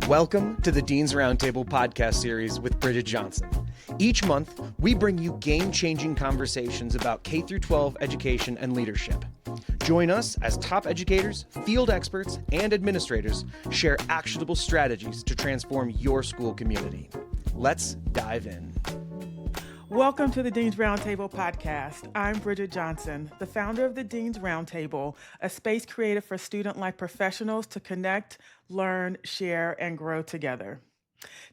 Welcome to the Dean's Roundtable podcast series with Bridget Johnson. Each month, we bring you game-changing conversations about K-12 education and leadership. Join us as top educators, field experts, and administrators share actionable strategies to transform your school community. Let's dive in. Welcome to the Dean's Roundtable podcast. I'm Bridget Johnson, the founder of the Dean's Roundtable, a space created for student life professionals to connect, learn, share, and grow together.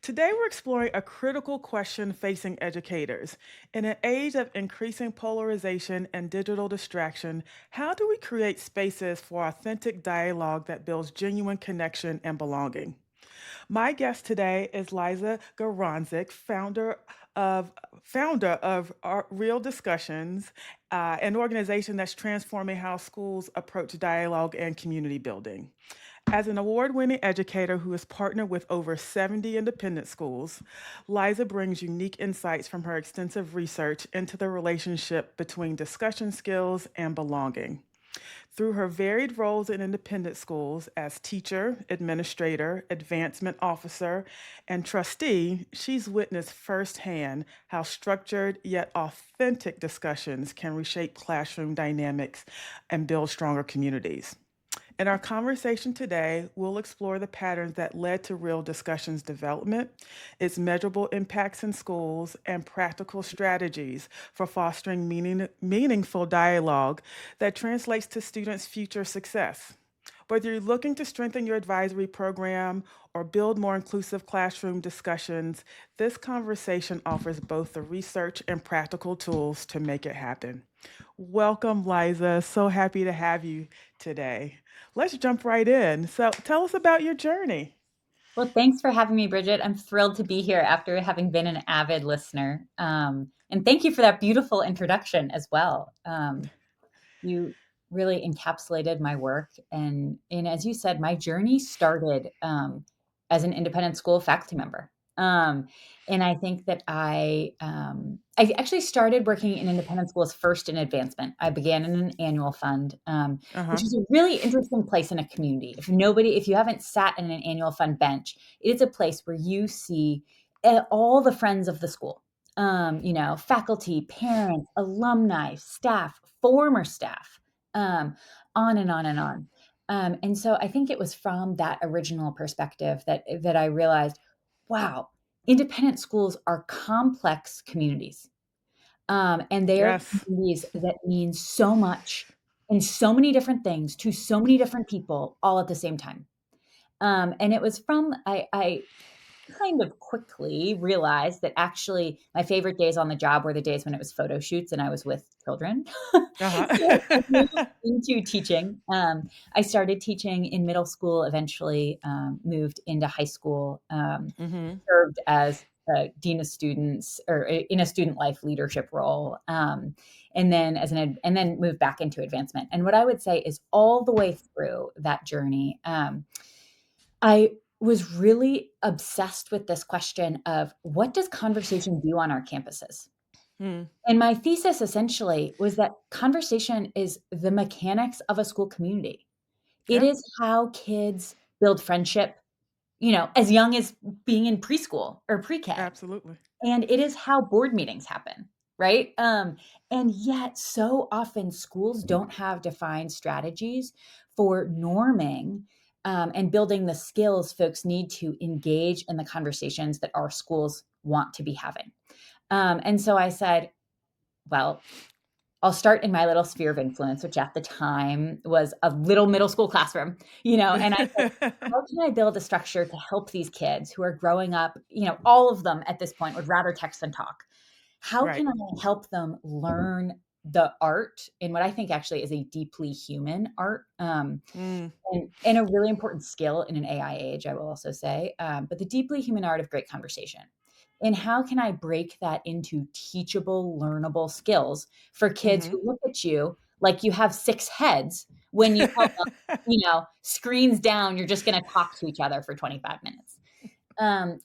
Today, we're exploring a critical question facing educators. In an age of increasing polarization and digital distraction, how do we create spaces for authentic dialogue that builds genuine connection and belonging? My guest today is Liza Garanzik, founder of Real Discussions, an organization that's transforming how schools approach dialogue and community building. As an award-winning educator who has partnered with over 70 independent schools, Liza brings unique insights from her extensive research into the relationship between discussion skills and belonging. Through her varied roles in independent schools as teacher, administrator, advancement officer, and trustee, she's witnessed firsthand how structured yet authentic discussions can reshape classroom dynamics and build stronger communities. In our conversation today, we'll explore the patterns that led to Real Discussions development, its measurable impacts in schools, and practical strategies for fostering meaningful dialogue that translates to students' future success. Whether you're looking to strengthen your advisory program or build more inclusive classroom discussions, this conversation offers both the research and practical tools to make it happen. Welcome, Liza. So happy to have you today. Let's jump right in. So tell us about your journey. Well, thanks for having me, Bridget. I'm thrilled to be here after having been an avid listener. And thank you for that beautiful introduction as well. You really encapsulated my work. And as you said, my journey started as an independent school faculty member. And I think that I actually started working in independent schools first in advancement. I began in an annual fund, which is a really interesting place in a community. If you haven't sat in an annual fund bench, it is a place where you see all the friends of the school, faculty, parents, alumni, staff, former staff, on and on and on. And so I think it was from that original perspective that I realized, wow, independent schools are complex communities. And they are Yes. communities that mean so much and so many different things to so many different people all at the same time. And it was from, I kind of quickly realized that actually my favorite days on the job were the days when it was photo shoots and I was with children. So I moved Uh-huh. into teaching. I started teaching in middle school, eventually moved into high school, Mm-hmm. served as a dean of students or in a student life leadership role. And then moved back into advancement. And what I would say is all the way through that journey, I was really obsessed with this question of what does conversation do on our campuses? Mm. And my thesis essentially was that conversation is the mechanics of a school community. It Yeah, is how kids build friendship, as young as being in preschool or pre-K. absolutely. And it is how board meetings happen, right? And yet so often schools don't have defined strategies for norming and building the skills folks need to engage in the conversations that our schools want to be having. And so I said, well, I'll start in my little sphere of influence, which at the time was a little middle school classroom, and I said, how can I build a structure to help these kids who are growing up, all of them at this point would rather text than talk. How Right. can I help them learn the art in what I think actually is a deeply human art, Mm. and a really important skill in an AI age, I will also say, but the deeply human art of great conversation. And how can I break that into teachable, learnable skills for kids Mm-hmm. who look at you like you have 6 heads when you tell them, screens down, you're just going to talk to each other for 25 minutes.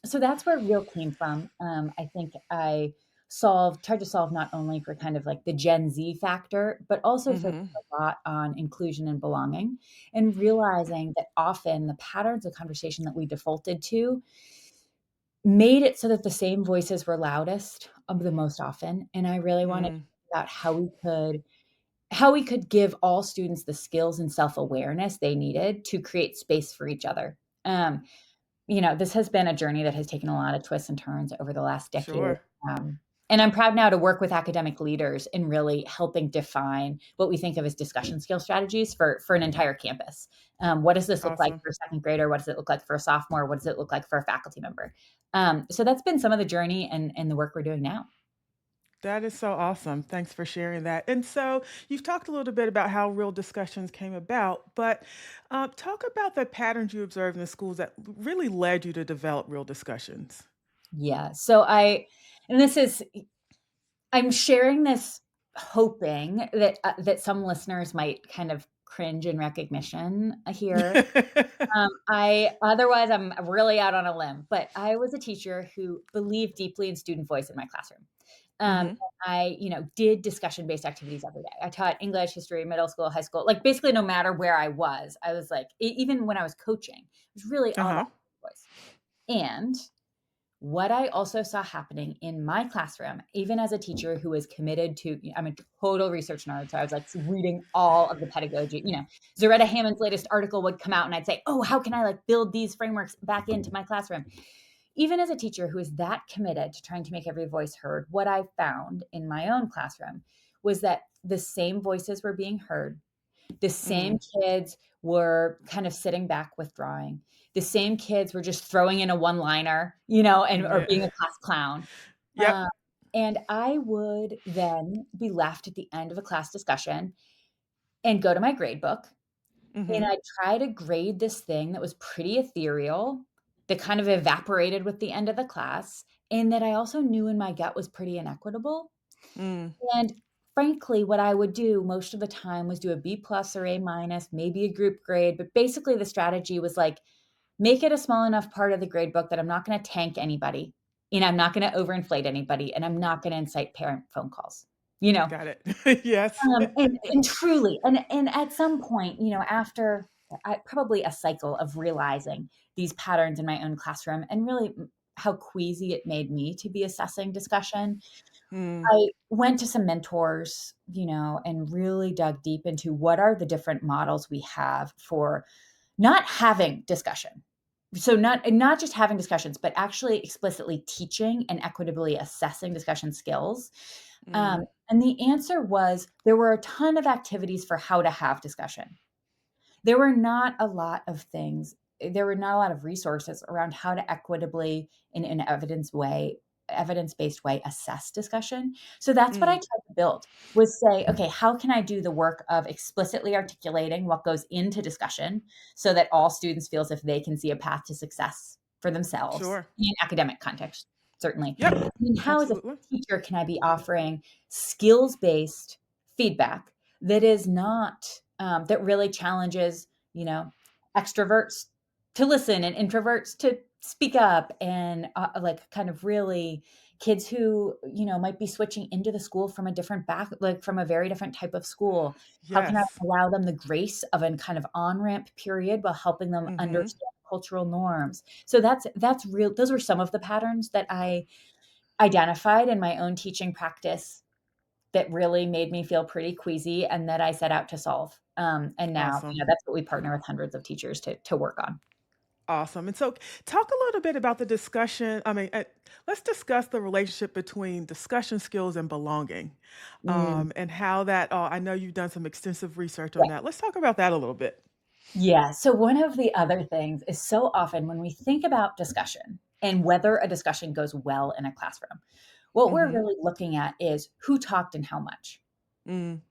So that's where Real came from. I think I tried to solve not only for kind of like the Gen Z factor, but also focused Mm-hmm. a lot on inclusion and belonging, and realizing that often the patterns of conversation that we defaulted to made it so that the same voices were loudest of the most often. And I really wanted to Mm. think about how we could give all students the skills and self-awareness they needed to create space for each other. Um, this has been a journey that has taken a lot of twists and turns over the last decade. Sure. Um, and I'm proud now to work with academic leaders in really helping define what we think of as discussion skill strategies for an entire campus. What does this look like Awesome. for a second grader? What does it look like for a sophomore? What does it look like for a faculty member? So that's been some of the journey and the work we're doing now. That is so awesome. Thanks for sharing that. And so you've talked a little bit about how real discussions came about, but talk about the patterns you observed in the schools that really led you to develop real discussions. Yeah. And I'm sharing this hoping that some listeners might kind of cringe in recognition here. I'm really out on a limb, but I was a teacher who believed deeply in student voice in my classroom. Um, Hmm. I, did discussion-based activities every day. I taught English, history, middle school, high school, like basically no matter where I was like, even when I was coaching, it was really all Uh-huh. about voice. And what I also saw happening in my classroom, even as a teacher who was committed to, I'm a total research nerd. So I was like reading all of the pedagogy, Zaretta Hammond's latest article would come out and I'd say, oh, how can I like build these frameworks back into my classroom? Even as a teacher who is that committed to trying to make every voice heard, what I found in my own classroom was that the same voices were being heard. The same Mm. kids were kind of sitting back withdrawing. The same kids were just throwing in a one-liner, or Yeah. being a class clown. Yep. Um, and I would then be left at the end of a class discussion and go to my grade book, and Hmm. I'd try to grade this thing that was pretty ethereal, that kind of evaporated with the end of the class, and that I also knew in my gut was pretty inequitable. Mm. And frankly, what I would do most of the time was do a B plus or A minus, maybe a group grade. But basically, the strategy was like, make it a small enough part of the grade book that I'm not going to tank anybody. I'm not going to overinflate anybody, and I'm not going to incite parent phone calls. You know, Got it. Yes. and truly, and at some point, after probably a cycle of realizing these patterns in my own classroom, and really how queasy it made me to be assessing discussion, Mm. I went to some mentors, and really dug deep into what are the different models we have for not having discussion. So not just having discussions, but actually explicitly teaching and equitably assessing discussion skills. Mm. And the answer was there were a ton of activities for how to have discussion. There were not a lot of things. There were not a lot of resources around how to equitably, in an evidence-based way, assess discussion. So that's what I Mm. tried to build, was say, okay, how can I do the work of explicitly articulating what goes into discussion so that all students feel as if they can see a path to success for themselves Sure. in academic context, certainly. Yep. And how as a Absolutely. teacher can I be offering skills-based feedback that is not that really challenges, extroverts to listen and introverts to speak up, and like kind of really kids who, might be switching into the school from a different like from a very different type of school. How can I Yes. allow them the grace of a kind of on-ramp period while helping them Hmm. understand cultural norms? So that's real. Those were some of the patterns that I identified in my own teaching practice that really made me feel pretty queasy and that I set out to solve. And now, Awesome. that's what we partner with hundreds of teachers to work on. Awesome. And so, talk a little bit about the discussion. Let's discuss the relationship between discussion skills and belonging, Mm, and how that. I know you've done some extensive research on yeah. that. Let's talk about that a little bit. Yeah. So one of the other things is so often when we think about discussion and whether a discussion goes well in a classroom, what we're Hmm. really looking at is who talked and how much. Mm.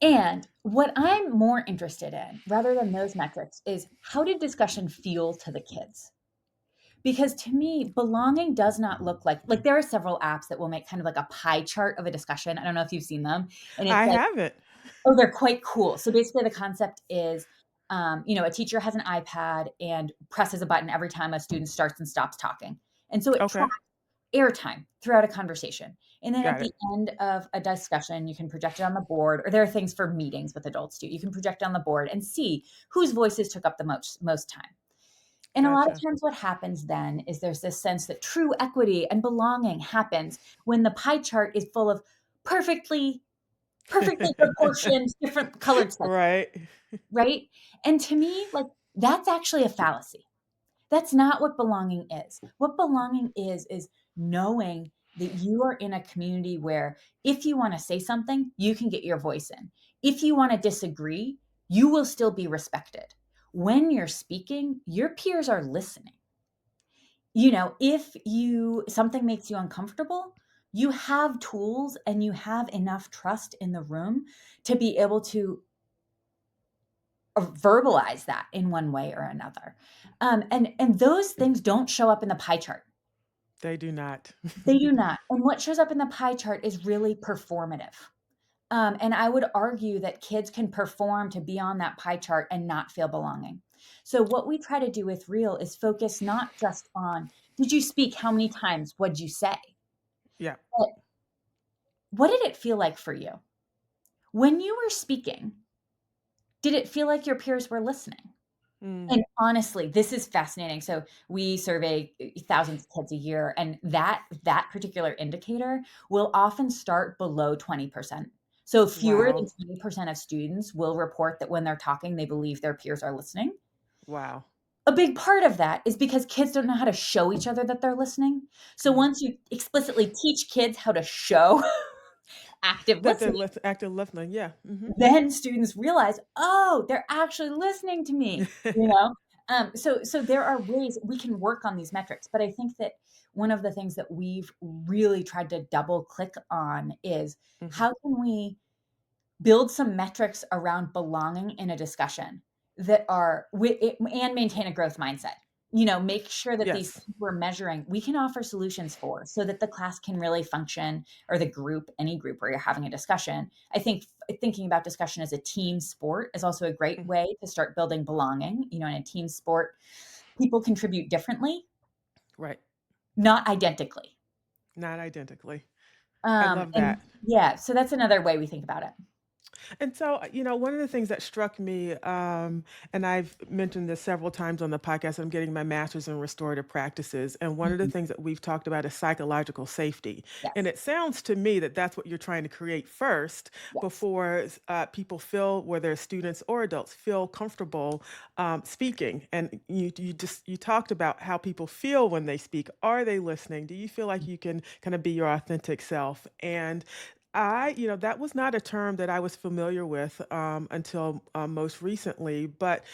And what I'm more interested in, rather than those metrics, is how did discussion feel to the kids? Because to me, belonging does not look like there are several apps that will make kind of like a pie chart of a discussion. I don't know if you've seen them. And it's I like, haven't. oh, they're quite cool. So basically the concept is, a teacher has an iPad and presses a button every time a student starts and stops talking. And so it Okay. tracks airtime throughout a conversation. And then at Got the it. end of a discussion, you can project it on the board, or there are things for meetings with adults too. You can project on the board and see whose voices took up the most time. And a lot of Gotcha. times what happens then is there's this sense that true equity and belonging happens when the pie chart is full of perfectly proportioned, different colored segments, Right. right? And to me, like, that's actually a fallacy. That's not what belonging is. What belonging is knowing that you are in a community where if you want to say something, you can get your voice in. If you want to disagree, you will still be respected. When you're speaking, your peers are listening. If something makes you uncomfortable, you have tools and you have enough trust in the room to be able to verbalize that in one way or another. And those things don't show up in the pie chart. They do not. They do not. And what shows up in the pie chart is really performative. And I would argue that kids can perform to be on that pie chart and not feel belonging. So what we try to do with Real is focus not just on, did you speak? How many times? What'd you say? Yeah. But what did it feel like for you? When you were speaking, did it feel like your peers were listening? And honestly, this is fascinating. So we survey thousands of kids a year, and that particular indicator will often start below 20%. So fewer than Wow. 20% of students will report that when they're talking, they believe their peers are listening. Wow. A big part of that is because kids don't know how to show each other that they're listening. So once you explicitly teach kids how to show active That they're listening, active listening. Yeah. then students realize, oh, they're actually listening to me, you know? So there are ways we can work on these metrics, but I think that one of the things that we've really tried to double click on is how can we build some metrics around belonging in a discussion that are and maintain a growth mindset. Make sure that these Yes. things we're measuring, we can offer solutions for so that the class can really function, or the group, any group where you're having a discussion. I think thinking about discussion as a team sport is also a great way to start building belonging. In a team sport, people contribute differently, Right. not identically. Not identically. I love And that. yeah, so that's another way we think about it. And so, one of the things that struck me, and I've mentioned this several times on the podcast, I'm getting my master's in restorative practices. And one of the Mhm. things that we've talked about is psychological safety. And Yes. it sounds to me that that's what you're trying to create first Yes. before people feel, whether students or adults, feel comfortable speaking. And you talked about how people feel when they speak. Are they listening? Do you feel like you can kind of be your authentic self? And that was not a term that I was familiar with until most recently, but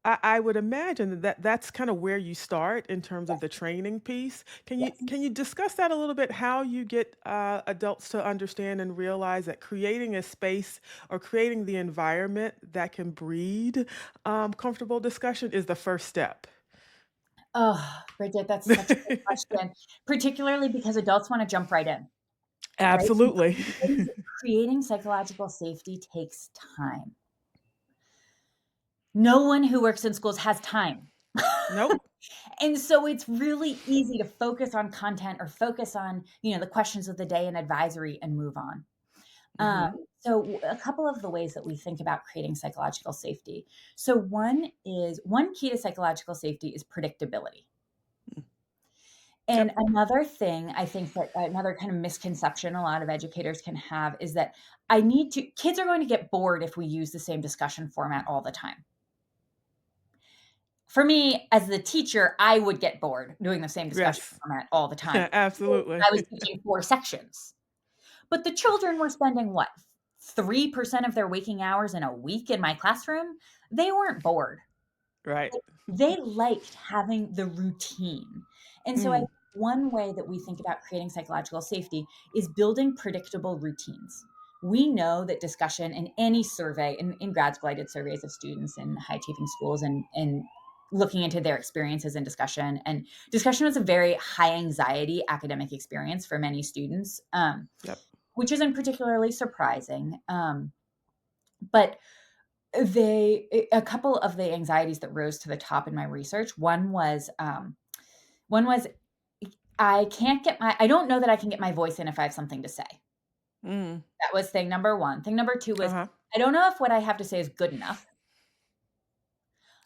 I would imagine that that's kind of where you start in terms of Yes. the training piece. Can you Yes. can you discuss that a little bit? How you get adults to understand and realize that creating a space or creating the environment that can breed comfortable discussion is the first step. Oh, Bridget, that's such a good question, particularly because adults want to jump right in, right? And Absolutely. creating psychological safety takes time. No one who works in schools has time. Nope. And so it's really easy to focus on content or focus on, the questions of the day and advisory and move on. Um, Hmm. so a couple of the ways that we think about creating psychological safety. So one key to psychological safety is predictability. And Yep. another thing I think that another kind of misconception a lot of educators can have is that kids are going to get bored if we use the same discussion format all the time. For me, as the teacher, I would get bored doing the same discussion Yes. format all the time. Absolutely. I was teaching 4 sections. But the children were spending what? 3% of their waking hours in a week in my classroom? They weren't bored. Right. They liked having the routine. And so Mm. one way that we think about creating psychological safety is building predictable routines. We know that discussion in any survey, in grad school, I did surveys of students in high achieving schools and looking into their experiences in discussion. And discussion was a very high anxiety academic experience for many students, Yep. which isn't particularly surprising. But a couple of the anxieties that rose to the top in my research, one was I don't know that I can get my voice in if I have something to say. Mm. That was thing number 1. Thing number 2 was, Uh-huh. I don't know if what I have to say is good enough.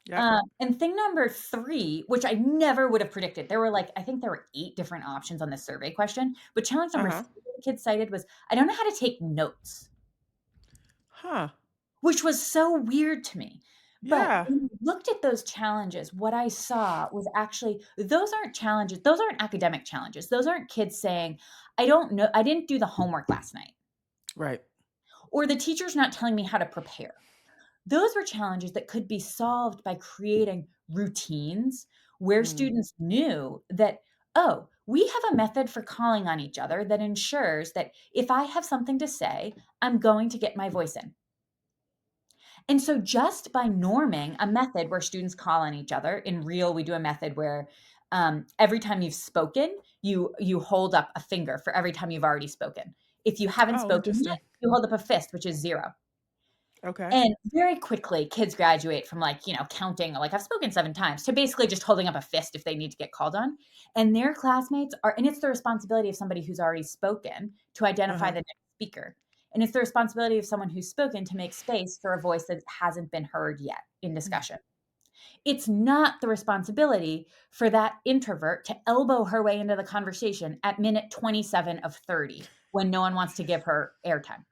Yep. And thing number 3, which I never would have predicted, I think there were 8 different options on this survey question, but challenge number 3 Uh-huh. the kids cited was, I don't know how to take notes, Huh. which was so weird to me. But Yeah. when I looked at those challenges, what I saw was actually those aren't challenges. Those aren't academic challenges. Those aren't kids saying, I don't know, I didn't do the homework last night, Right. or the teacher's not telling me how to prepare. Those were challenges that could be solved by creating routines where Mm. students knew that, oh, we have a method for calling on each other that ensures that if I have something to say, I'm going to get my voice in. And so just by norming a method where students call on each other, in Real, we do a method where every time you've spoken, you hold up a finger for every time you've already spoken. If you haven't Oh, spoken interesting. yet, you hold up a fist, which is 0. Okay. And very quickly, kids graduate from counting, like I've spoken 7 times, to basically just holding up a fist if they need to get called on. And their classmates and it's the responsibility of somebody who's already spoken to identify Uh-huh. the next speaker. And it's the responsibility of someone who's spoken to make space for a voice that hasn't been heard yet in discussion. It's not the responsibility for that introvert to elbow her way into the conversation at minute 27 of 30 when no one wants to give her airtime.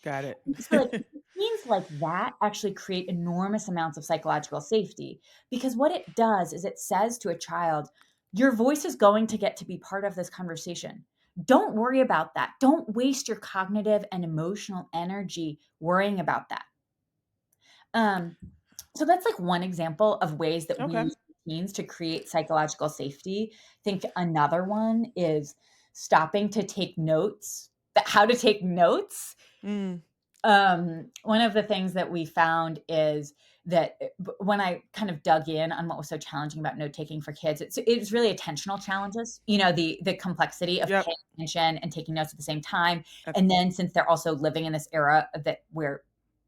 Got it. So, routines like that actually create enormous amounts of psychological safety, because what it does is it says to a child, your voice is going to get to be part of this conversation. Don't worry about that. Don't waste your cognitive and emotional energy worrying about that. So that's like one example of ways that we Okay. use routines to create psychological safety. I think another one is stopping to take notes. How to take notes. Mm. One of the things that we found is that when I kind of dug in on what was so challenging about note taking for kids, it's really attentional challenges. The complexity of Yep. paying attention and taking notes at the same time, Uh, and then since they're also living in this era where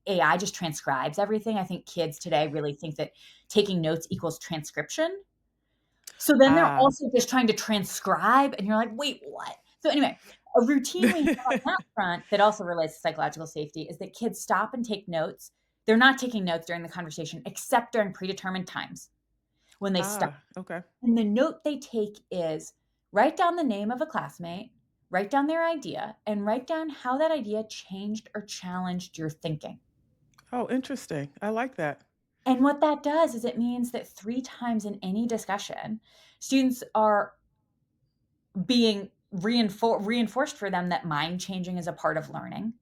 AI just transcribes everything, I think kids today really think that taking notes equals transcription. So then they're Ah. also just trying to transcribe, and you're like, wait, what? So anyway, a routine we have on that front that also relates to psychological safety is that kids stop and take notes. They're not taking notes during the conversation, except during predetermined times when they stop. Okay. And the note they take is write down the name of a classmate, write down their idea, and write down how that idea changed or challenged your thinking. Oh, interesting. I like that. And what that does is it means that 3 times in any discussion, students are being reinforced for them that mind changing is a part of learning,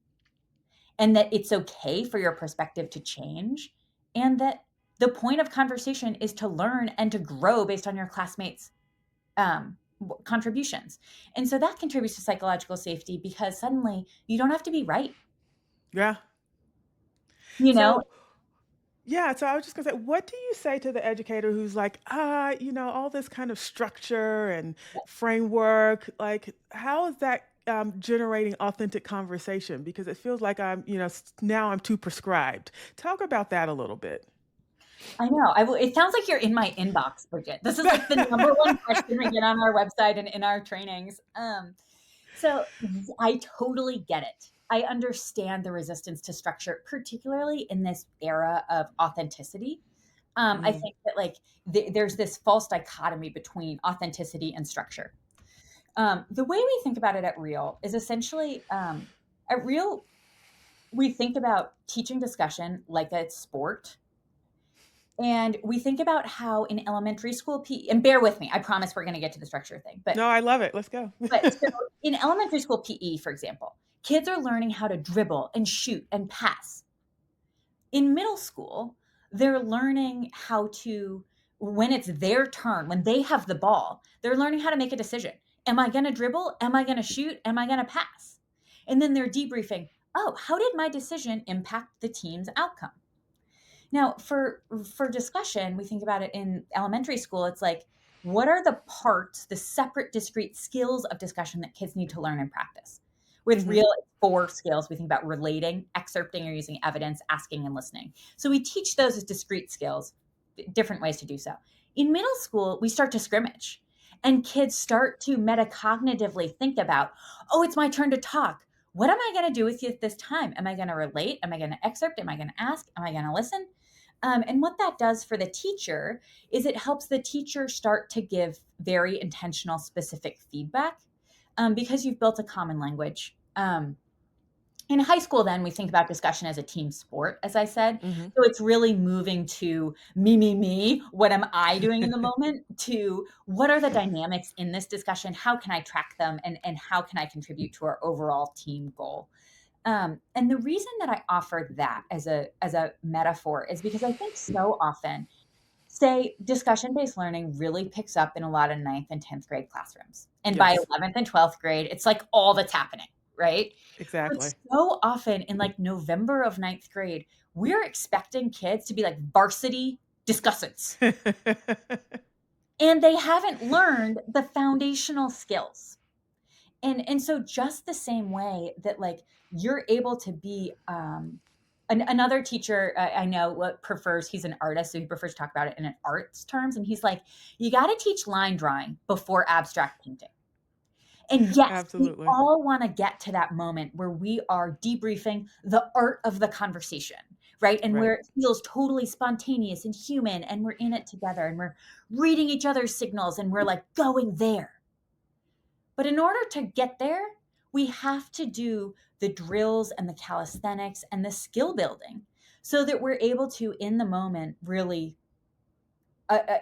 and that it's okay for your perspective to change, and that the point of conversation is to learn and to grow based on your classmates' contributions. And so that contributes to psychological safety, because suddenly you don't have to be right. Yeah. You know, So, yeah, so I was just gonna say, what do you say to the educator who's like, all this kind of structure and framework, like, how is that generating authentic conversation? Because it feels like now I'm too prescribed. Talk about that a little bit. I know. It sounds like you're in my inbox, Bridget. This is like the number one question we get on our website and in our trainings. So I totally get it. I understand the resistance to structure, particularly in this era of authenticity. I Mm. think that there's this false dichotomy between authenticity and structure. The way we think about it at Real is essentially at Real, we think about teaching discussion like a sport. And we think about how in elementary school PE, and bear with me, I promise we're going to get to the structure thing. No, I love it. Let's go. But so in elementary school PE, for example, kids are learning how to dribble and shoot and pass. In middle school, they're learning how to, when it's their turn, when they have the ball, they're learning how to make a decision. Am I going to dribble? Am I going to shoot? Am I going to pass? And then they're debriefing, oh, how did my decision impact the team's outcome? Now, for discussion, we think about it in elementary school. It's like, what are the parts, the separate, discrete skills of discussion that kids need to learn and practice? With Mhm. Real, 4 skills. We think about relating, excerpting or using evidence, asking and listening. So we teach those as discrete skills, different ways to do so. In middle school, we start to scrimmage. And kids start to metacognitively think about, oh, it's my turn to talk. What am I going to do with you at this time? Am I going to relate? Am I going to excerpt? Am I going to ask? Am I going to listen? And what that does for the teacher is it helps the teacher start to give very intentional, specific feedback because you've built a common language. In high school, then we think about discussion as a team sport, as I said. Mm-hmm. So it's really moving to me. What am I doing in the moment? To what are the dynamics in this discussion? How can I track them? And how can I contribute to our overall team goal? And the reason that I offer that as a metaphor is because I think so often, say, discussion-based learning really picks up in a lot of ninth and 10th grade classrooms. And by Yes, 11th and 12th grade, it's like all that's happening, right? But exactly. so often in like November of ninth grade, we're expecting kids to be like varsity discussants, and they haven't learned the foundational skills. And so just the same way that like you're able to be another teacher I know what prefers, he's an artist, so he prefers to talk about it in an arts terms. And he's like, you got to teach line drawing before abstract painting. And yes, we Absolutely. all want to get to that moment where we are debriefing the art of the conversation, right? And Right. where it feels totally spontaneous and human, and we're in it together, and we're reading each other's signals, and we're like going there. But in order to get there, we have to do the drills and the calisthenics and the skill building so that we're able to, in the moment, really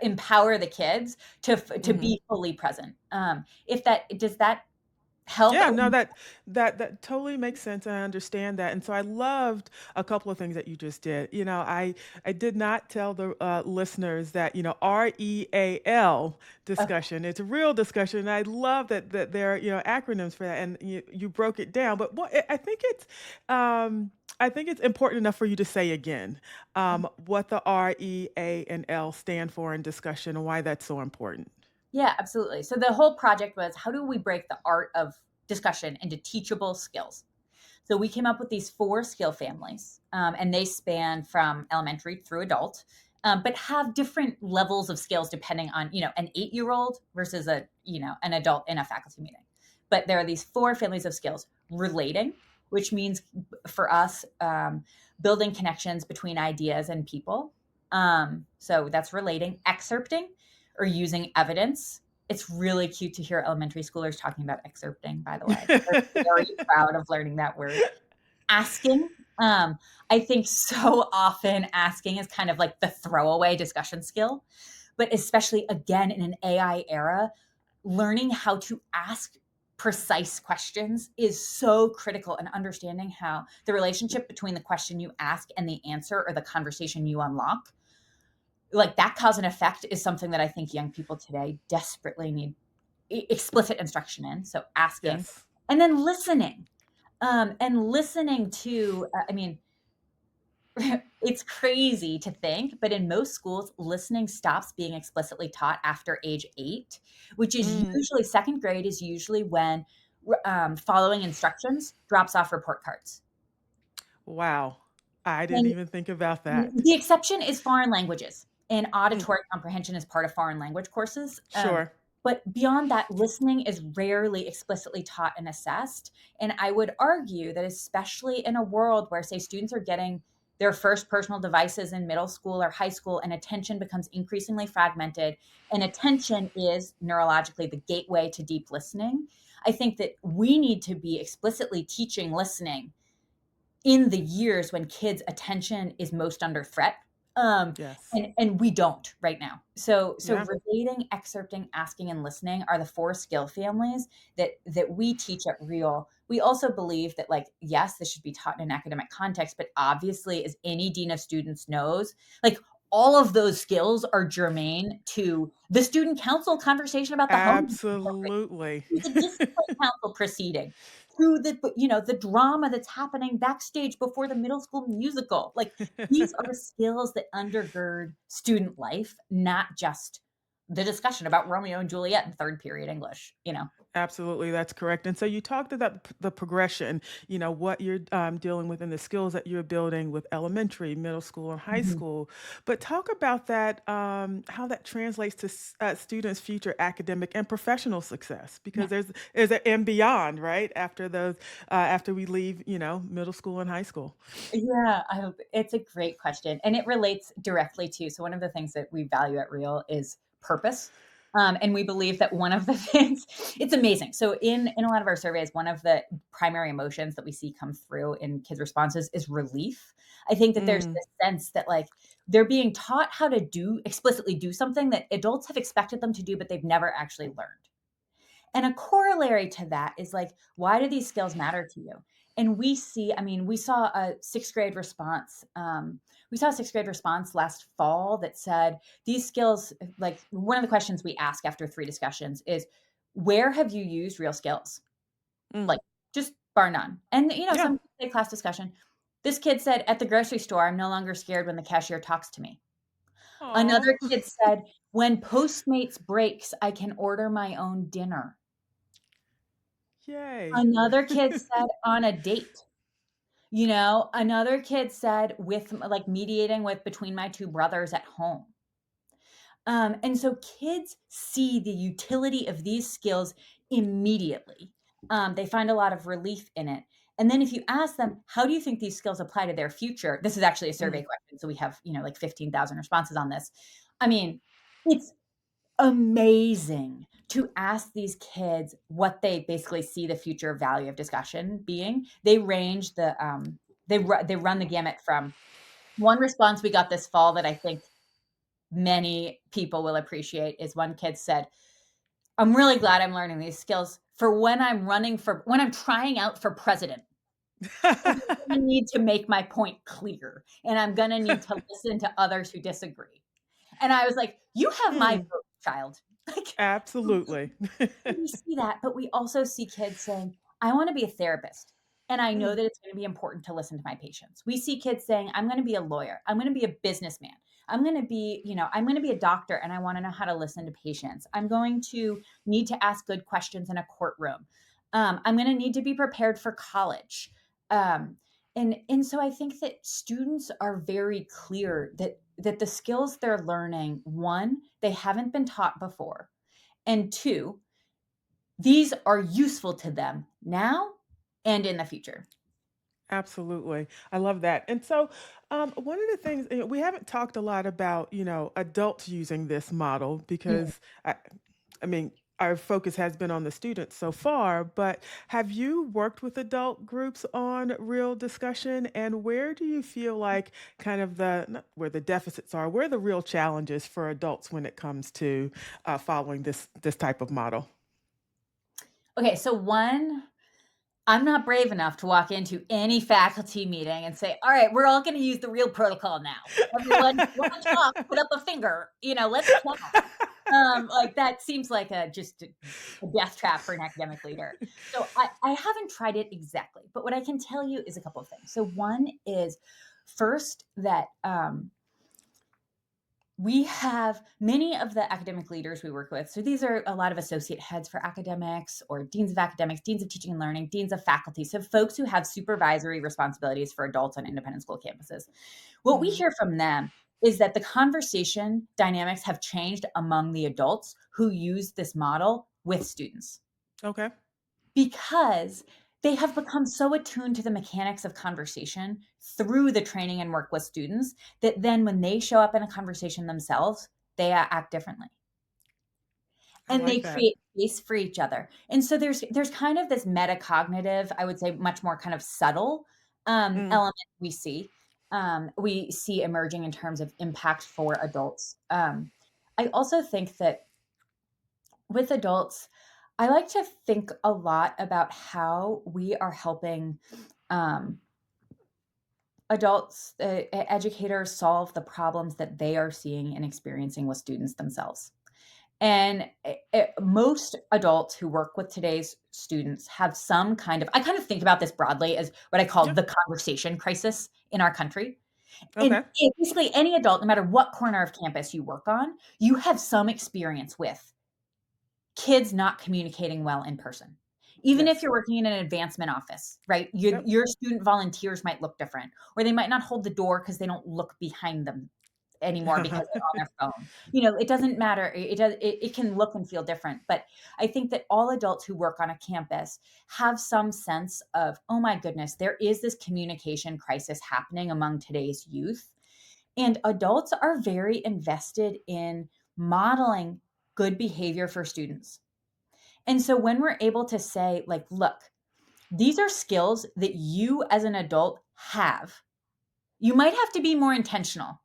empower the kids to Mm-hmm. be fully present. If that does that help? Yeah, no, that totally makes sense, and I understand that. And so I loved a couple of things that you just did. I did not tell the listeners that REAL discussion. It's a real discussion. And I love that there are acronyms for that, and you broke it down. But I think it's important enough for you to say again what the REAL stand for in discussion and why that's so important. Yeah, absolutely. So the whole project was, how do we break the art of discussion into teachable skills? So we came up with these 4 skill families, and they span from elementary through adult, but have different levels of skills depending on, an 8-year-old versus an adult in a faculty meeting. But there are these 4 families of skills: relating, which means for us, building connections between ideas and people. So that's relating. Excerpting, or using evidence. It's really cute to hear elementary schoolers talking about excerpting, by the way. They're very proud of learning that word. Asking. I think so often asking is kind of like the throwaway discussion skill, but especially again in an AI era, learning how to ask precise questions is so critical, and understanding how the relationship between the question you ask and the answer or the conversation you unlock, like that cause and effect, is something that I think young people today desperately need explicit instruction in. So asking, Yes. and then listening, and listening to, I mean, it's crazy to think, but in most schools, listening stops being explicitly taught after age 8, which is Mm, usually second grade is usually when following instructions drops off report cards. wow. I didn't And even think about that. the exception is foreign languages, and Mm, auditory comprehension is part of foreign language courses. sure. But beyond that, listening is rarely explicitly taught and assessed. And I would argue that, especially in a world where, say, students are getting their first personal devices in middle school or high school, and attention becomes increasingly fragmented, and attention is neurologically the gateway to deep listening, I think that we need to be explicitly teaching listening in the years when kids' attention is most under threat. Yes. And we don't right now. So Yeah. relating, excerpting, asking, and listening are the 4 skill families that we teach at Real. We also believe that, like, yes, this should be taught in an academic context, but obviously, as any dean of students knows, like, all of those skills are germane to the student council conversation about the home, Absolutely. to the discipline council proceeding, to the drama that's happening backstage before the middle school musical. Like, these are skills that undergird student life, not just the discussion about Romeo and Juliet in third period English, Absolutely, that's correct. And so you talked about the progression, what you're dealing with and the skills that you're building with elementary, middle school, and high Mhm. school. But talk about that, how that translates to students' future academic and professional success, Yeah. because there's a and beyond, right? After those, after we leave, middle school and high school. Yeah, it's a great question, and it relates directly to so one of the things that we value at Real is purpose, and we believe that one of the things it's amazing. So in a lot of our surveys, one of the primary emotions that we see come through in kids' responses is relief. I think that there's Mm, this sense that like they're being taught how to explicitly do something that adults have expected them to do, but they've never actually learned. And a corollary to that is like, why do these skills matter to you? And I mean, we saw a sixth grade response. We saw a sixth grade response last fall that said these skills, like one of the questions we ask after 3 discussions is, where have you used real skills? mm. Like just bar none. And, Yeah. some say class discussion. This kid said, at the grocery store, I'm no longer scared when the cashier talks to me. Oh, Another kid said, when Postmates breaks, I can order my own dinner. yay. Another kid said on a date, another kid said with like mediating with between my two brothers at home. And so kids see the utility of these skills immediately. They find a lot of relief in it. And then if you ask them, how do you think these skills apply to their future? This is actually a survey Mm. question. So we have, like 15,000 responses on this. I mean, it's amazing to ask these kids what they basically see the future value of discussion being. They range they run the gamut from one response we got this fall that I think many people will appreciate is one kid said, "I'm really glad I'm learning these skills for when I'm trying out for president. I'm gonna need to make my point clear, and I'm gonna need to listen to others who disagree." And I was like, "You have my Mm, vote, child." Like, absolutely. we see that, but we also see kids saying, "I want to be a therapist, and I know Mm, that it's going to be important to listen to my patients." We see kids saying, "I'm going to be a lawyer. I'm going to be a businessman. I'm going to be a doctor, and I want to know how to listen to patients. I'm going to need to ask good questions in a courtroom. I'm going to need to be prepared for college." Um, and so I think that students are very clear that the skills they're learning, one, they haven't been taught before, and two, these are useful to them now and in the future. absolutely. I love that. And so, one of the things we haven't talked a lot about, adults using this model Mm. because I mean, our focus has been on the students so far, but have you worked with adult groups on real discussion? And where do you feel like kind of not where the deficits are, where are the real challenges for adults when it comes to following this type of model? Okay, so one, I'm not brave enough to walk into any faculty meeting and say, "All right, we're all going to use the real protocol now. Everyone, want to talk? Put up a finger. Let's chat." Like that seems like just a death trap for an academic leader. So I haven't tried it exactly, but what I can tell you is a couple of things. So one is first that we have many of the academic leaders we work with. So these are a lot of associate heads for academics or deans of academics, deans of teaching and learning, deans of faculty. So folks who have supervisory responsibilities for adults on independent school campuses. What we Hmm. hear from them is that the conversation dynamics have changed among the adults who use this model with students Okay. because they have become so attuned to the mechanics of conversation through the training and work with students that then when they show up in a conversation themselves, they act differently I and they like that. create space for each other. And so there's kind of this metacognitive, I would say much more kind of subtle Mm, element we see emerging in terms of impact for adults. I also think that with adults, I like to think a lot about how we are helping um, adults, educators solve the problems that they are seeing and experiencing with students themselves. And most adults who work with today's students have some kind of, I kind of think about this broadly as what I call yeah. the conversation crisis in our country. Okay. Basically any adult, no matter what corner of campus you work on, you have some experience with kids not communicating well in person. Even if Yes. you're working in an advancement office, right? Yep. Your student volunteers might look different, or they might not hold the door because they don't look behind them anymore because they're on their phone. It doesn't matter. It can look and feel different. But I think that all adults who work on a campus have some sense of, oh my goodness, there is this communication crisis happening among today's youth. And adults are very invested in modeling good behavior for students. And so when we're able to say, like, look, these are skills that you as an adult have, you might have to be more intentional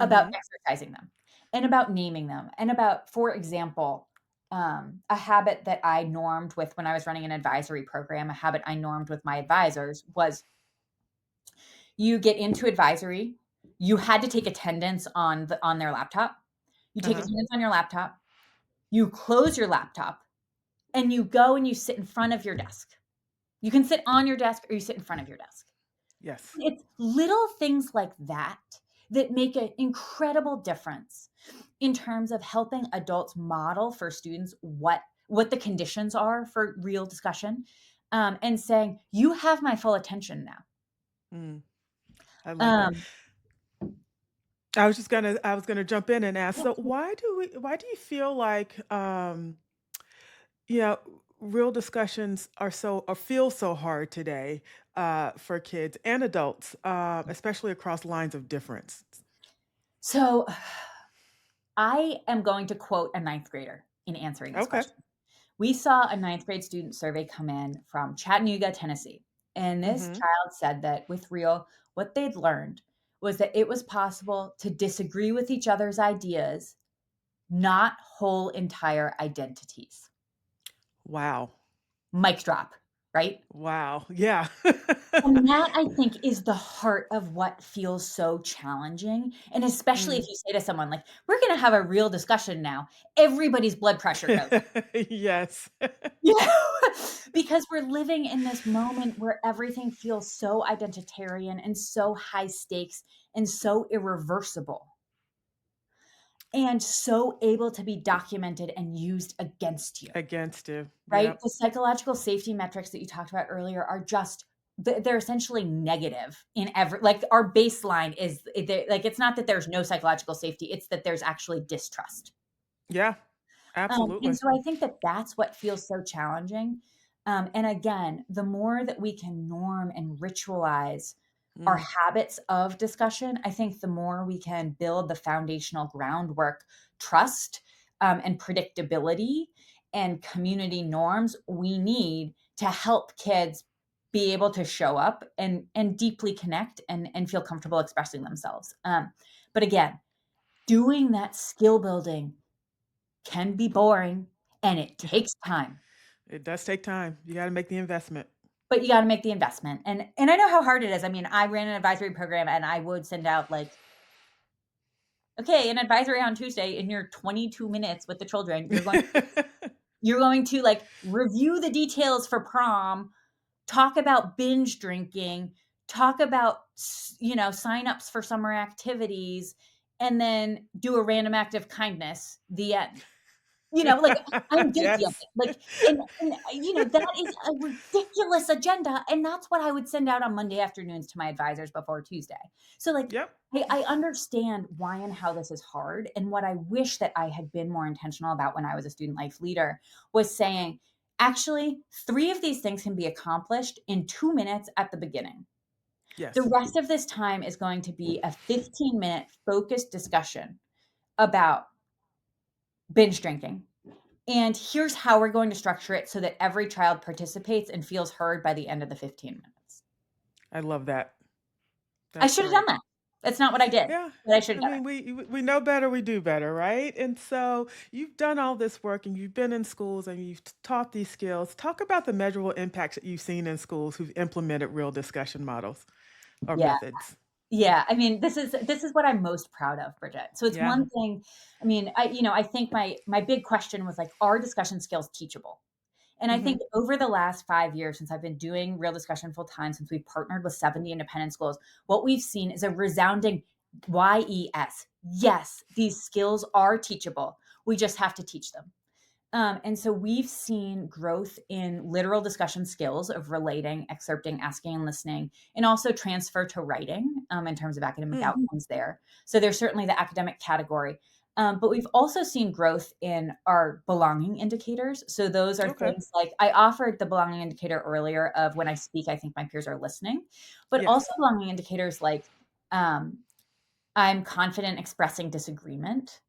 about Mm-hmm. exercising them and about naming them. And about, for example, a habit that I normed with when I was running an advisory program, a habit I normed with my advisors was you get into advisory, you had to take attendance on their laptop. You take Uh-huh. attendance on your laptop, you close your laptop, and you go and you sit in front of your desk. You can sit on your desk or you sit in front of your desk. Yes. It's little things like that that make an incredible difference in terms of helping adults model for students what the conditions are for real discussion, and saying, you have my full attention now. Mm, I love that. Um, I was gonna jump in and ask, so why do you feel like you know, real discussions are so or feel so hard today for kids and adults, especially across lines of difference? so I am going to quote a ninth grader in answering this Okay. question. We saw a ninth grade student survey come in from Chattanooga, Tennessee. And this Mm-hmm. child said that with Real, what they'd learned was that it was possible to disagree with each other's ideas, not whole entire identities. Wow. Mic drop, right? Wow. Yeah. And that, I think, is the heart of what feels so challenging. And especially if Mm. you say to someone, like, we're going to have a real discussion now, everybody's blood pressure goes up. Yes. Yeah, because we're living in this moment where everything feels so identitarian and so high stakes and so irreversible and so able to be documented and used against you, Against you. right? Yep. The psychological safety metrics that you talked about earlier are just they're essentially negative in every, like, our baseline is like, it's not that there's no psychological safety, it's that there's actually distrust. Yeah. And Absolutely. so I think that that's what feels so challenging. And again, the more that we can norm and ritualize our Mm. habits of discussion, I think the more we can build the foundational groundwork, trust, and predictability and community norms we need to help kids be able to show up and deeply connect and feel comfortable expressing themselves. But again, doing that skill building can be boring and it takes time, It does take time. You got to make the investment. but you got to make the investment. And I know how hard it is. I mean, I ran an advisory program and I would send out, like, okay, an advisory on Tuesday in your 22 minutes with the children. You're going to, like, review the details for prom, talk about binge drinking, talk about signups for summer activities, and then do a random act of kindness. The end. Like, I'm guilty of Yes. it. Like, that is a ridiculous agenda, and that's what I would send out on Monday afternoons to my advisors before Tuesday. So, like, Yep. I understand why and how this is hard, and what I wish that I had been more intentional about when I was a student life leader was saying, actually, 3 of these things can be accomplished in 2 minutes at the beginning. The Yes. rest of this time is going to be a 15-minute focused discussion about binge drinking. And here's how we're going to structure it so that every child participates and feels heard by the end of the 15 minutes. I love that. I That's should have done great. that. That's not what I did, Yeah. but I should I have done mean, it. we know better, we do better, right? And so you've done all this work and you've been in schools and you've taught these skills. Talk about the measurable impacts that you've seen in schools who've implemented real discussion models or Yeah. methods. Yeah. I mean, this is what I'm most proud of, Bridget. So it's Yeah. one thing. I mean, I think my big question was, like, are discussion skills teachable? And I think over the last 5 years, since I've been doing Real Discussion full time, since we've partnered with 70 independent schools, what we've seen is a resounding YES. Yes, these skills are teachable. We just have to teach them. And so we've seen growth in literal discussion skills of relating, excerpting, asking, and listening, and also transfer to writing in terms of academic outcomes there. So there's certainly the academic category. But we've also seen growth in our belonging indicators. So those are things like I offered the belonging indicator earlier of when I speak, I think my peers are listening, but also belonging indicators like I'm confident expressing disagreement.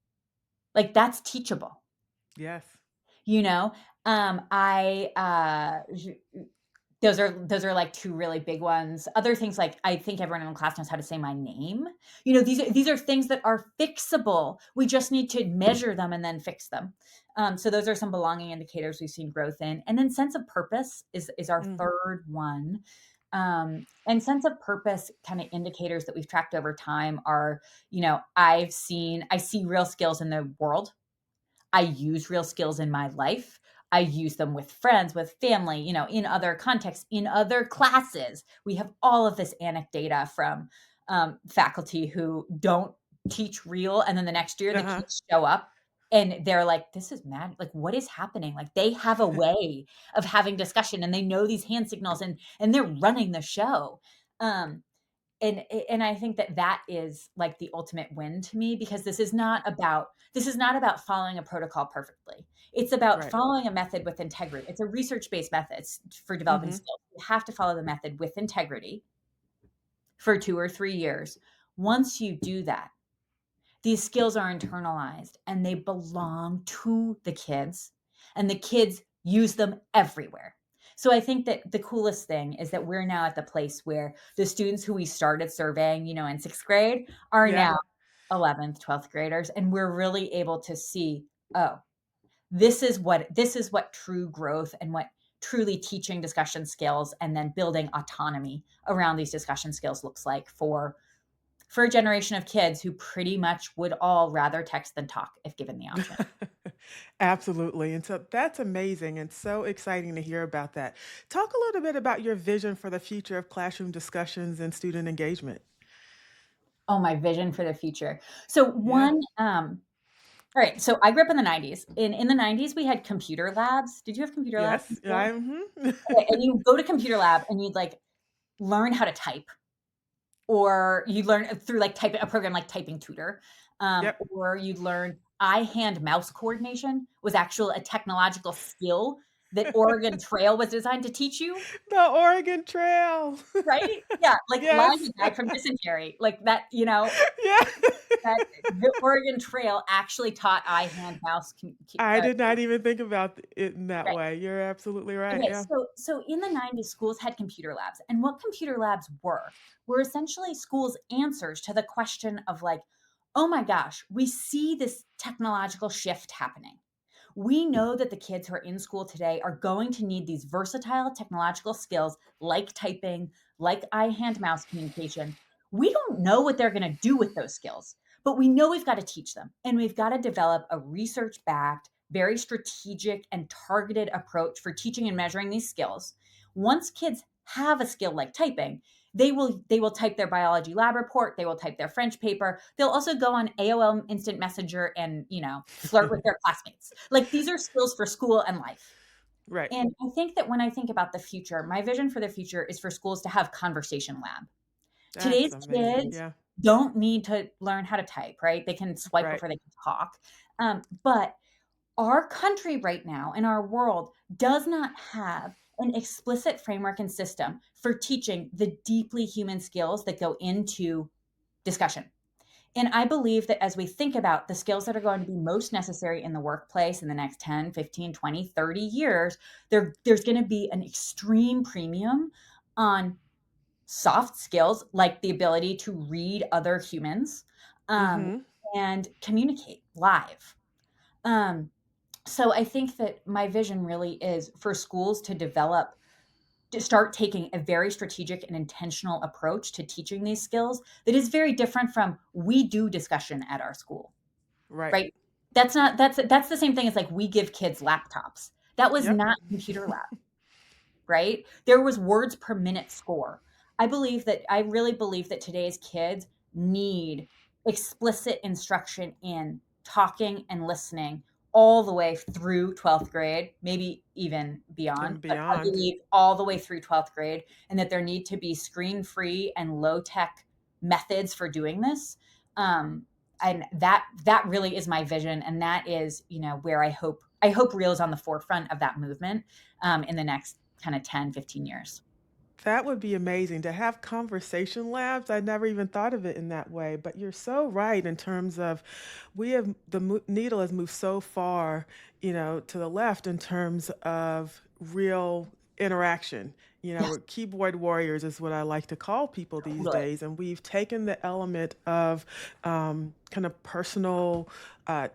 Like that's teachable. Yes. You know, those are like two really big ones. Other things like I think everyone in the class knows how to say my name. You know, these are things that are fixable. We just need to measure them and then fix them. So those are some belonging indicators we've seen growth in. And then sense of purpose is our third one. And sense of purpose kind of indicators that we've tracked over time are, you know, I see real skills in the world. I use real skills in my life. I use them with friends, with family, you know, in other contexts, in other classes. We have all of this anecdata from faculty who don't teach real. And then the next year the kids show up and they're like, this is mad. Like, what is happening? Like they have a way of having discussion and they know these hand signals and they're running the show. And I think that is like the ultimate win to me, because this is not about following a protocol perfectly. It's about following a method with integrity. It's a research-based method for developing skills. You have to follow the method with integrity for 2 or 3 years. Once you do that, these skills are internalized and they belong to the kids, and the kids use them everywhere. So I think that the coolest thing is that we're now at the place where the students who we started surveying, you know, in 6th grade are now 11th, 12th graders. And we're really able to see, oh, this is what true growth and what truly teaching discussion skills and then building autonomy around these discussion skills looks like for a generation of kids who pretty much would all rather text than talk if given the option. Absolutely. And so that's amazing and so exciting to hear about that. Talk a little bit about your vision for the future of classroom discussions and student engagement. Oh, my vision for the future. So all right. So I grew up in the 90s. In the 90s, we had computer labs. Did you have computer labs? Yes. Okay, and you go to computer lab and you'd like learn how to type, or you learn through like type a program like Typing Tutor, or you'd learn eye-hand mouse coordination was actually a technological skill that Oregon Trail was designed to teach you. The Oregon Trail. Right? Yeah. Like lying to die from dysentery. Like that, you know. Yeah. That the Oregon Trail actually taught eye-hand mouse. I did not even think about it in that way. You're absolutely right. Okay, Yeah. so in the 90s, schools had computer labs. And what computer labs were essentially schools' answers to the question of like, oh my gosh, we see this technological shift happening. We know that the kids who are in school today are going to need these versatile technological skills like typing, like eye-hand mouse communication. We don't know what they're going to do with those skills, but we know we've got to teach them. And we've got to develop a research-backed, very strategic and targeted approach for teaching and measuring these skills. Once kids have a skill like typing, they will type their biology lab report, they will type their French paper, they'll also go on AOL Instant Messenger and, you know, flirt with their classmates. Like these are skills for school and life. Right. And I think that when I think about the future, my vision for the future is for schools to have conversation lab. Today's kids don't need to learn how to type, right? They can swipe before they can talk. But our country right now and our world does not have an explicit framework and system for teaching the deeply human skills that go into discussion. And I believe that as we think about the skills that are going to be most necessary in the workplace in the next 10, 15, 20, 30 years, there's going to be an extreme premium on soft skills like the ability to read other humans and communicate live. So I think that my vision really is for schools to start taking a very strategic and intentional approach to teaching these skills that is very different from we do discussion at our school. Right? That's the same thing as like we give kids laptops. That was Yep. not computer lab, right? There was words per minute score. I really believe that today's kids need explicit instruction in talking and listening all the way through 12th grade, maybe even beyond, And but I beyond. believe all the way through 12th grade, and that there need to be screen free and low tech methods for doing this. And that really is my vision. And that is, where I hope Real is on the forefront of that movement in the next kind of 10, 15 years. That would be amazing to have conversation labs. I never even thought of it in that way, but you're so right in terms of needle has moved so far, to the left in terms of real interaction. Yes, We're keyboard warriors is what I like to call people these totally. days, and we've taken the element of kind of personal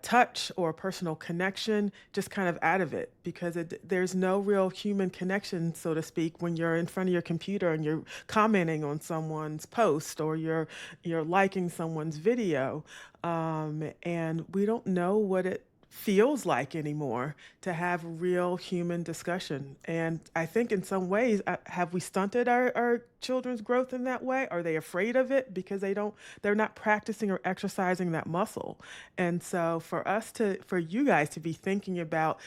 touch or personal connection just kind of out of it because there's no real human connection, so to speak, when you're in front of your computer and you're commenting on someone's post or you're liking someone's video, and we don't know what it feels like anymore to have real human discussion. And I think in some ways, have we stunted our children's growth in that way? Are they afraid of it because they're not practicing or exercising that muscle? And so for you guys to be thinking about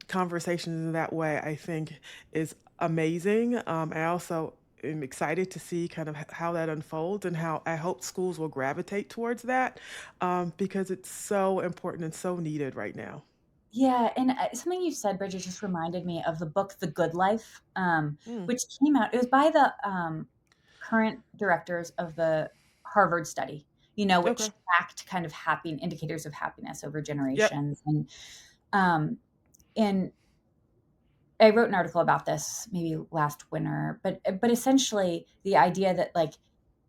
conversations in that way, I think is amazing. I also am excited to see kind of how that unfolds and how I hope schools will gravitate towards that because it's so important and so needed right now. Yeah, and something you said, Bridget, just reminded me of the book The Good Life, Mm, which came out. It was by the current directors of the Harvard study, which okay. tracked kind of happy indicators of happiness over Yep. generations. Um, and I wrote an article about this maybe last winter, but essentially the idea that like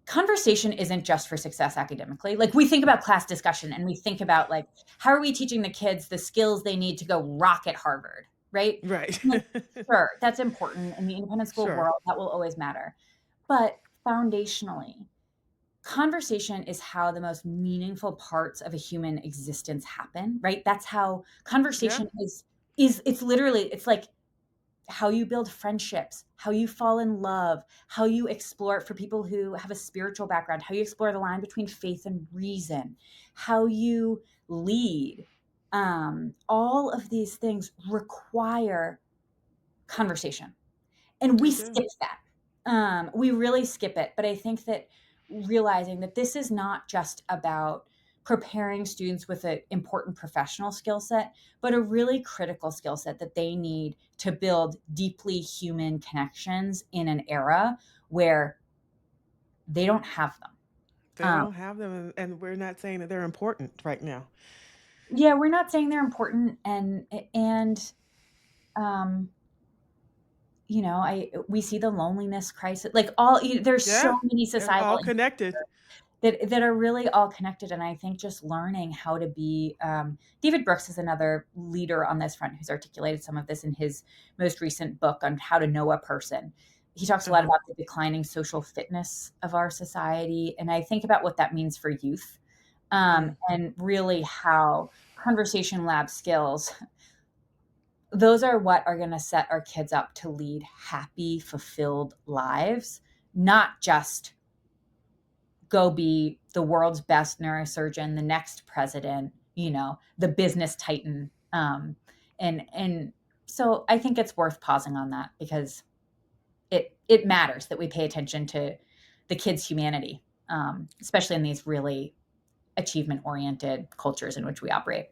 conversation isn't just for success academically. Like we think about class discussion and we think about like how are we teaching the kids the skills they need to go rock at Harvard, right? Right. Like, sure, that's important in the independent school Sure. world, that will always matter. But foundationally, conversation is how the most meaningful parts of a human existence happen, right? That's how Yeah. conversation is it's literally it's like how you build friendships, how you fall in love, how you explore for people who have a spiritual background, how you explore the line between faith and reason, how you lead. All of these things require conversation. And we They do. skip that. We really skip it. But I think that realizing that this is not just about preparing students with an important professional skill set, but a really critical skill set that they need to build deeply human connections in an era where they don't have them. They Um, don't have them, and we're not saying that they're important right now. yeah, we're not saying they're important, and um, we see the loneliness crisis, like there's Yeah. so many They're societal all connected. that are really all connected. And I think just learning how to be David Brooks is another leader on this front who's articulated some of this in his most recent book on how to know a person. He talks a lot Uh-huh. about the declining social fitness of our society. And I think about what that means for youth Mm. and really how conversation lab skills, those are what are going to set our kids up to lead happy, fulfilled lives, not just go be the world's best neurosurgeon, the next president, the business titan. And so I think it's worth pausing on that because it matters that we pay attention to the kids' humanity, especially in these really achievement oriented cultures in which we operate.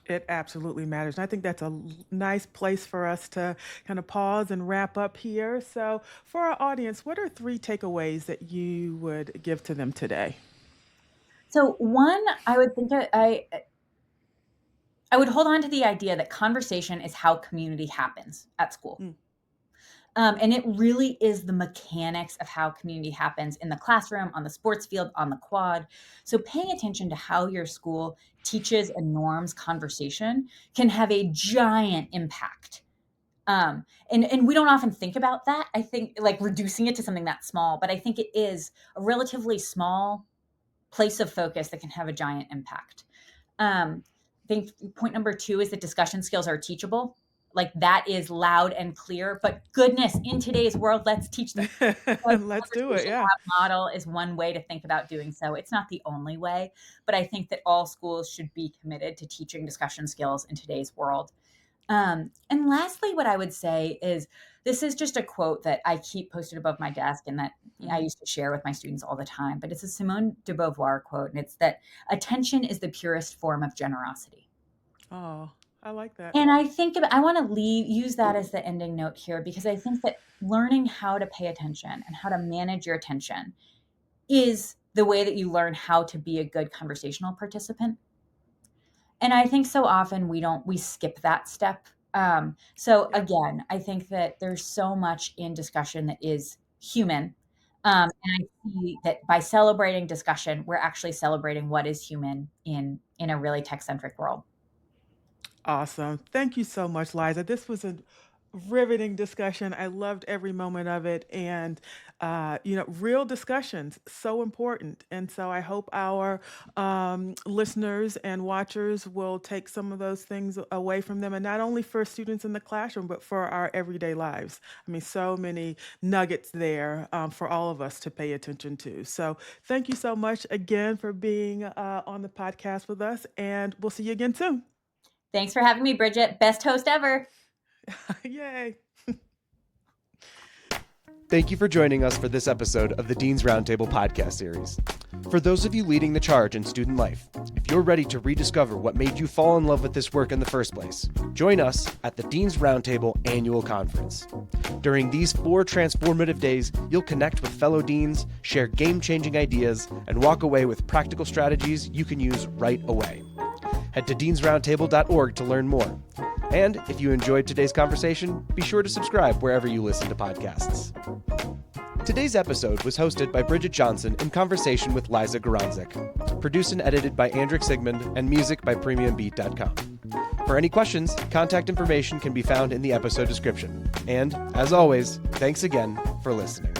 It absolutely matters. And I think that's a nice place for us to kind of pause and wrap up here. So, for our audience, what are three takeaways that you would give to them today? So one, I would think I would hold on to the idea that conversation is how community happens at school. Mm, And it really is the mechanics of how community happens in the classroom, on the sports field, on the quad. So paying attention to how your school teaches and norms conversation can have a giant impact. And we don't often think about that. I think like reducing it to something that small, but I think it is a relatively small place of focus that can have a giant impact. I think point number two is that discussion skills are teachable. like that is loud and clear, but goodness, in today's world, let's teach them. Let's do it. Yeah. Model is one way to think about doing so. It's not the only way, but I think that all schools should be committed to teaching discussion skills in today's world. And lastly, what I would say is, this is just a quote that I keep posted above my desk and that I used to share with my students all the time, but it's a Simone de Beauvoir quote, and it's that attention is the purest form of generosity. Oh, I like that. And I think I want to use that as the ending note here, because I think that learning how to pay attention and how to manage your attention is the way that you learn how to be a good conversational participant. And I think so often we skip that step. Again, I think that there's so much in discussion that is human. And I see that by celebrating discussion, we're actually celebrating what is human in a really tech-centric world. Awesome. Thank you so much, Liza. This was a riveting discussion. I loved every moment of it. And, real discussions, so important. And so I hope our listeners and watchers will take some of those things away from them, and not only for students in the classroom, but for our everyday lives. I mean, so many nuggets there for all of us to pay attention to. So thank you so much again for being on the podcast with us, and we'll see you again soon. Thanks for having me, Bridget. Best host ever. Yay. Thank you for joining us for this episode of the Dean's Roundtable podcast series. For those of you leading the charge in student life, if you're ready to rediscover what made you fall in love with this work in the first place, join us at the Dean's Roundtable Annual Conference. During these 4 transformative days, you'll connect with fellow deans, share game-changing ideas, and walk away with practical strategies you can use right away. Head to deansroundtable.org to learn more. And if you enjoyed today's conversation, be sure to subscribe wherever you listen to podcasts. Today's episode was hosted by Bridget Johnson in conversation with Liza Garanzik. Produced and edited by Andrick Sigmund, and music by PremiumBeat.com. For any questions, contact information can be found in the episode description. And, as always, thanks again for listening.